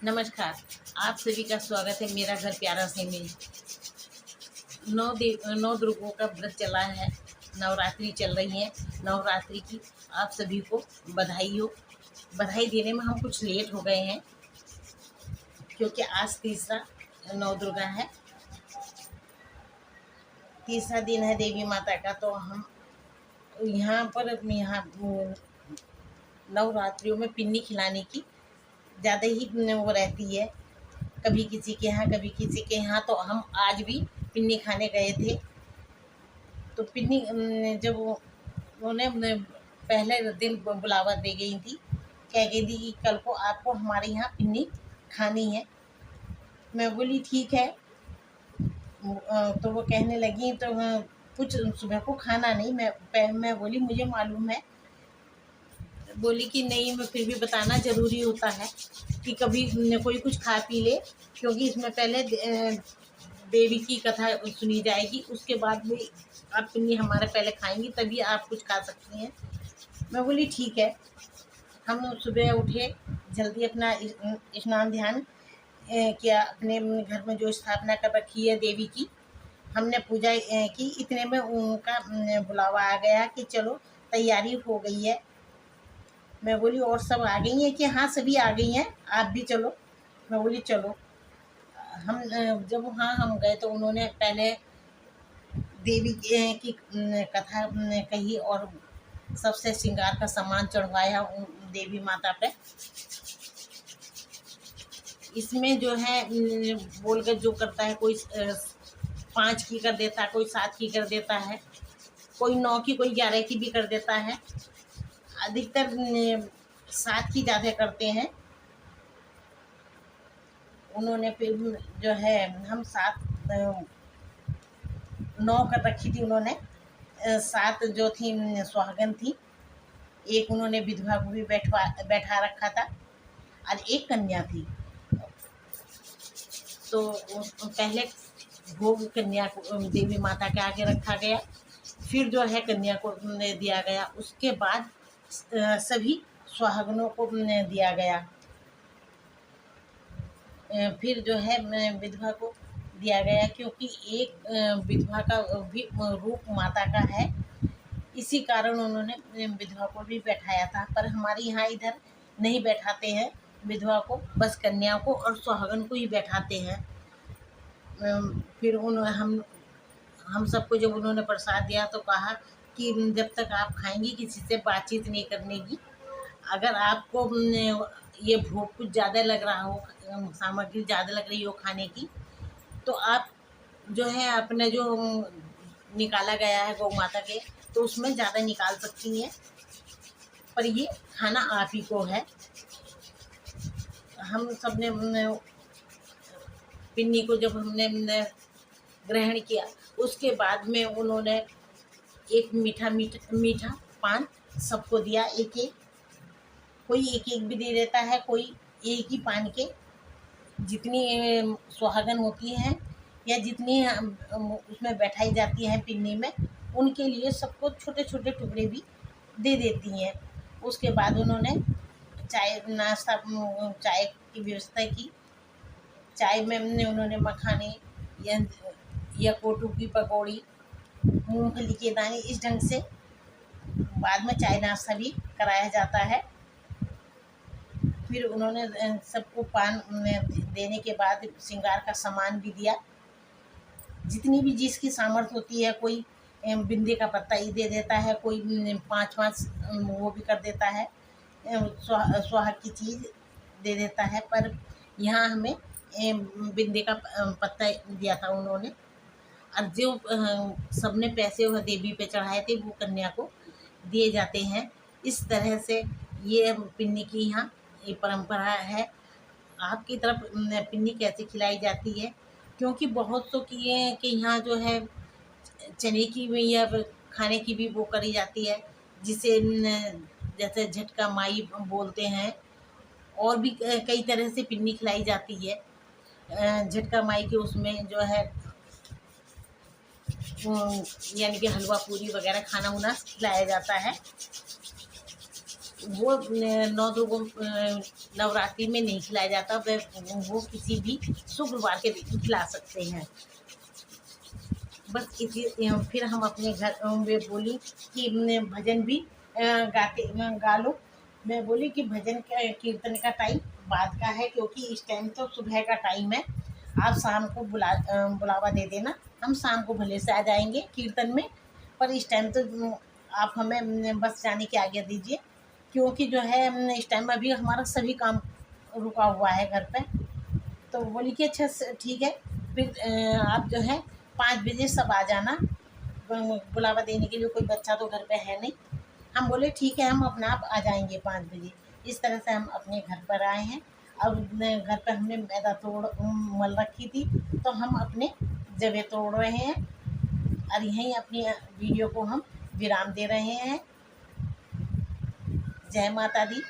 नमस्कार। आप सभी का स्वागत है मेरा घर प्यारा से में। 9 दुर्गों का व्रत चला है, नवरात्रि चल रही है। नवरात्रि की आप सभी को बधाई हो। बधाई देने में हम कुछ लेट हो गए हैं क्योंकि आज तीसरा नौ दुर्गा है, तीसरा दिन है देवी माता का। तो हम यहाँ नवरात्रियों में पिन्नी खिलाने की ज़्यादा ही वो रहती है, कभी किसी के यहाँ कभी किसी के यहाँ। तो हम आज भी पिन्नी खाने गए थे। तो पिन्नी जब उन्होंने पहले दिन बुलावा दे गई थी, कह गई थी कि कल को आपको हमारे यहाँ पिन्नी खानी है। मैं बोली ठीक है। तो वो कहने लगी तो कुछ सुबह को खाना नहीं। मैं बोली मुझे मालूम है। बोली कि नहीं, मैं फिर भी बताना ज़रूरी होता है कि कभी कोई कुछ खा पी ले, क्योंकि इसमें पहले देवी की कथा सुनी जाएगी, उसके बाद भी आप पिन्नी हमारे पहले खाएंगी तभी आप कुछ खा सकती हैं। मैं बोली ठीक है। हम सुबह उठे जल्दी, अपना स्नान ध्यान किया, अपने घर में जो स्थापना कर रखी है देवी की, हमने पूजा की। इतने में उनका बुलावा आ गया कि चलो तैयारी हो गई है। मैं बोली और सब आ गई हैं कि हाँ सभी आ गई हैं, आप भी चलो। मैं बोली चलो। हम जब वहाँ हम गए तो उन्होंने पहले देवी की कथा कही और सबसे श्रृंगार का सामान चढ़वाया देवी माता पे। इसमें जो है बोलकर जो करता है, कोई 5 की कर देता है, कोई 7 की कर देता है, कोई 9 की, कोई 11 की भी कर देता है। अधिकतर 7 की ज़्यादा करते हैं। उन्होंने फिर जो है हम 9 कर रखी थी उन्होंने। 7 जो थी सुहागन थी, एक उन्होंने विधवा को भी बैठा रखा था और एक कन्या थी। तो पहले भोग कन्या को देवी माता के आगे रखा गया, फिर जो है कन्या को दिया गया, उसके बाद सभी सुहागनों को दिया गया। फिर जो है विधवा को दिया गया, क्योंकि एक विधवा का भी रूप माता का है, इसी कारण उन्होंने विधवा को भी बैठाया था। पर हमारे यहाँ इधर नहीं बैठाते हैं विधवा को, बस कन्या को और सुहागन को ही बैठाते हैं। फिर हम सबको जब उन्होंने प्रसाद दिया तो कहा कि जब तक आप खाएंगी किसी से बातचीत नहीं करने की। अगर आपको ये भूख कुछ ज़्यादा लग रहा हो, सामग्री ज़्यादा लग रही हो खाने की, तो आप जो है अपने जो निकाला गया है गौ माता के, तो उसमें ज़्यादा निकाल सकती हैं, पर ये खाना आप ही को है। हम सब ने पिन्नी को जब हमने ग्रहण किया, उसके बाद में उन्होंने एक मीठा पान सबको दिया, एक एक। कोई एक एक भी दे देता है, कोई एक ही पान के जितनी सुहागन होती हैं या जितनी उसमें बैठाई जाती हैं पिन्नी में, उनके लिए सबको छोटे छोटे टुकड़े भी दे देती हैं। उसके बाद उन्होंने नाश्ता चाय की व्यवस्था की। चाय में उन्होंने मखाने या कोटू की पकौड़ी, मूंगफली के दाने, इस ढंग से बाद में चाय नाश्ता भी कराया जाता है। फिर उन्होंने सबको पान देने के बाद श्रृंगार का सामान भी दिया, जितनी भी जिसकी सामर्थ्य होती है। कोई बिंदी का पत्ता ही दे देता है, कोई 5 वो भी कर देता है, सुहाग की चीज़ दे देता है। पर यहाँ हमें बिंदी का पत्ता दिया था उन्होंने। और जो सबने पैसे वह देवी पे चढ़ाए थे वो कन्या को दिए जाते हैं। इस तरह से ये पिन्नी की यहाँ ये परंपरा है। आपकी तरफ पिन्नी कैसे खिलाई जाती है? क्योंकि बहुत सौ की है कि यहाँ जो है चने की भी या खाने की भी वो करी जाती है, जिसे जैसे झटका माई बोलते हैं, और भी कई तरह से पिन्नी खिलाई जाती है। झटका माई के उसमें जो है यानी कि हलवा पूरी वगैरह खाना उना खिलाया जाता है। वो नौ दुर्गों नवरात्रि में नहीं खिलाया जाता, वो किसी भी शुक्रवार के दिन खिला सकते हैं। बस इसी फिर हम अपने घर में बोली कि भजन भी गा लो। मैं बोली कि भजन कीर्तन का टाइम बाद का है, क्योंकि इस टाइम तो सुबह का टाइम है। आप शाम को बुलावा दे देना, हम शाम को भले से आ जाएंगे कीर्तन में, पर इस टाइम तो आप हमें बस जाने की आज्ञा दीजिए, क्योंकि जो है इस टाइम अभी हमारा सभी काम रुका हुआ है घर पे। तो बोली कि अच्छा ठीक है, फिर आप जो है 5 बजे सब आ जाना, बुलावा देने के लिए कोई बच्चा तो घर पे है नहीं। हम बोले ठीक है, हम अपना आप आ जाएंगे 5 बजे। इस तरह से हम अपने घर पर आए हैं। अब घर पर हमने मैदा तोड़ मल रखी थी, तो हम अपने जगह तोड़ रहे हैं और यहीं अपनी वीडियो को हम विराम दे रहे हैं। जय माता दी।